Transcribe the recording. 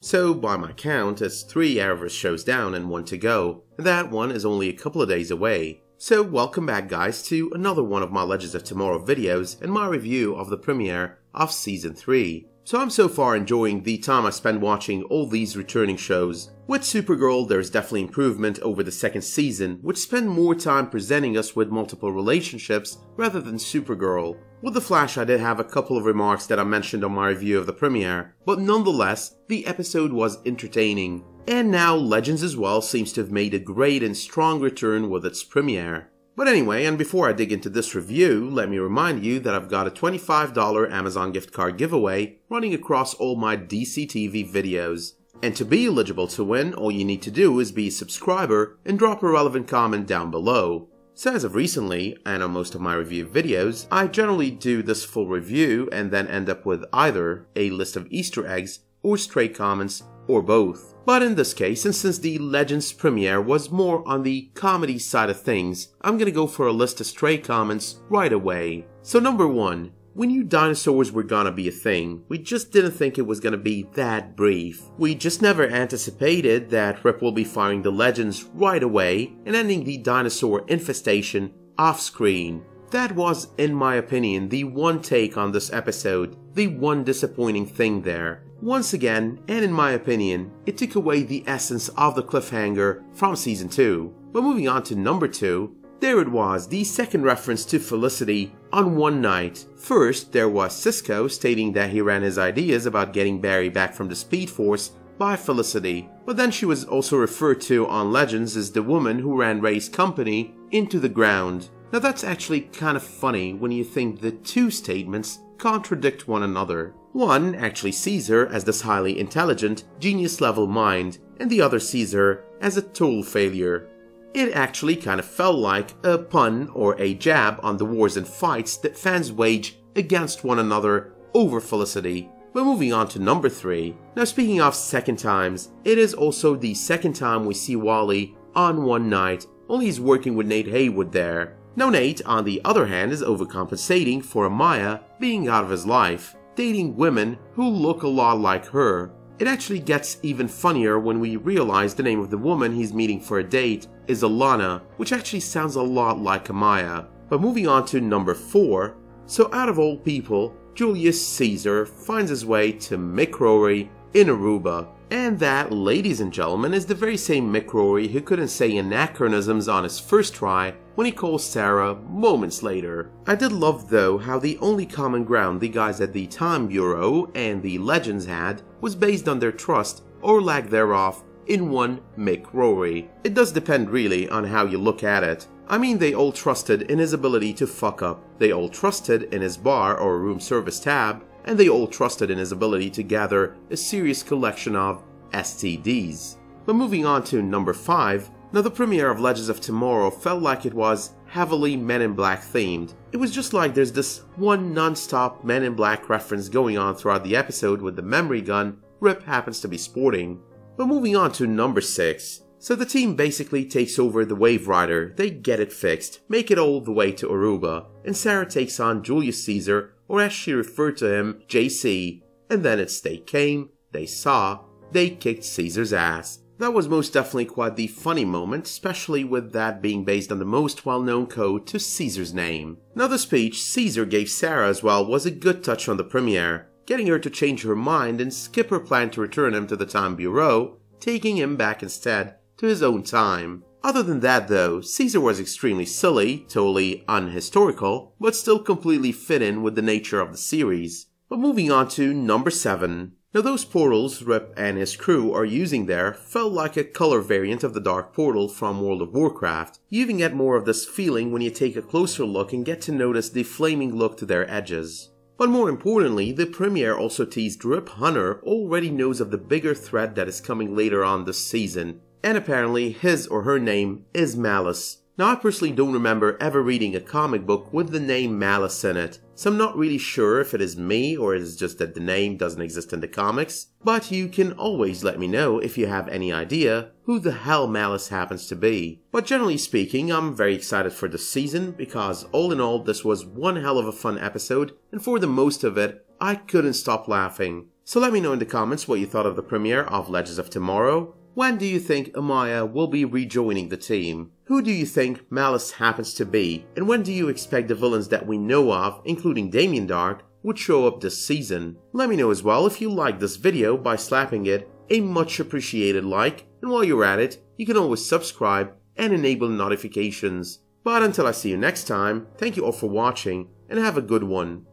So by my count, it's 3 Arrowverse shows down and 1 to go, and that one is only a couple of days away. So welcome back guys to another one of my Legends of Tomorrow videos and my review of the premiere of Season 3. So I'm so far enjoying the time I spent watching all these returning shows. With Supergirl there's definitely improvement over the second season, which spent more time presenting us with multiple relationships rather than Supergirl. With The Flash I did have a couple of remarks that I mentioned on my review of the premiere, but nonetheless the episode was entertaining. And now Legends as well seems to have made a great and strong return with its premiere. But anyway, and before I dig into this review, let me remind you that I've got a $25 Amazon gift card giveaway running across all my DCTV videos. And to be eligible to win, all you need to do is be a subscriber and drop a relevant comment down below. So as of recently, and on most of my review videos, I generally do this full review and then end up with either a list of Easter eggs or stray comments or both. But in this case, and since the Legends premiere was more on the comedy side of things, I'm gonna go for a list of stray comments right away. So number 1. We knew dinosaurs were gonna be a thing, we just didn't think it was gonna be that brief. We just never anticipated that Rip will be firing the Legends right away and ending the Dinosaur Infestation off screen. That was, in my opinion, the one take on this episode, the one disappointing thing there. Once again, and in my opinion, it took away the essence of the cliffhanger from Season 2. But moving on to number 2, there it was, the second reference to Felicity on one night. First, there was Cisco stating that he ran his ideas about getting Barry back from the Speed Force by Felicity. But then she was also referred to on Legends as the woman who ran Ray's company into the ground. Now that's actually kind of funny when you think the two statements contradict one another. One actually sees her as this highly intelligent, genius-level mind, and the other sees her as a total failure. It actually kind of felt like a pun or a jab on the wars and fights that fans wage against one another over Felicity. But moving on to number 3. Now speaking of second times, it is also the second time we see Wally on one night, only he's working with Nate Haywood there. Now Nate, on the other hand, is overcompensating for Amaya being out of his life, dating women who look a lot like her. It actually gets even funnier when we realize the name of the woman he's meeting for a date is Alana, which actually sounds a lot like Amaya. But moving on to number 4, so out of all people, Julius Caesar finds his way to Mick Rory in Aruba. And that, ladies and gentlemen, is the very same Mick Rory who couldn't say anachronisms on his first try when he calls Sarah moments later. I did love though how the only common ground the guys at the Time Bureau and the Legends had was based on their trust, or lack thereof, in one Mick Rory. It does depend really on how you look at it. I mean, they all trusted in his ability to fuck up, they all trusted in his bar or room service tab, and they all trusted in his ability to gather a serious collection of STDs. But moving on to number 5, now the premiere of Legends of Tomorrow felt like it was heavily Men in Black themed. It was just like there's this one non-stop Men in Black reference going on throughout the episode with the memory gun Rip happens to be sporting. But moving on to number 6, so the team basically takes over the Wave Rider, they get it fixed, make it all the way to Aruba, and Sarah takes on Julius Caesar, or as she referred to him, JC, and then it's they came, they saw, they kicked Caesar's ass. That was most definitely quite the funny moment, especially with that being based on the most well-known code to Caesar's name. Now the speech Caesar gave Sarah as well was a good touch on the premiere, getting her to change her mind and skip her plan to return him to the Time Bureau, taking him back instead to his own time. Other than that though, Caesar was extremely silly, totally unhistorical, but still completely fit in with the nature of the series. But moving on to number 7. Now those portals Rip and his crew are using there felt like a color variant of the Dark Portal from World of Warcraft. You even get more of this feeling when you take a closer look and get to notice the flaming look to their edges. But more importantly, the premiere also teased Rip Hunter already knows of the bigger threat that is coming later on this season, and apparently his or her name is Mallus. Now I personally don't remember ever reading a comic book with the name Malice in it, so I'm not really sure if it is me or it is just that the name doesn't exist in the comics, but you can always let me know if you have any idea who the hell Malice happens to be. But generally speaking, I'm very excited for this season because all in all this was one hell of a fun episode, and for the most of it, I couldn't stop laughing. So let me know in the comments what you thought of the premiere of Legends of Tomorrow. When do you think Amaya will be rejoining the team? Who do you think Malice happens to be? And when do you expect the villains that we know of, including Damien Dark, would show up this season? Let me know as well if you liked this video by slapping it a much appreciated like, and while you're at it, you can always subscribe and enable notifications. But until I see you next time, thank you all for watching and have a good one.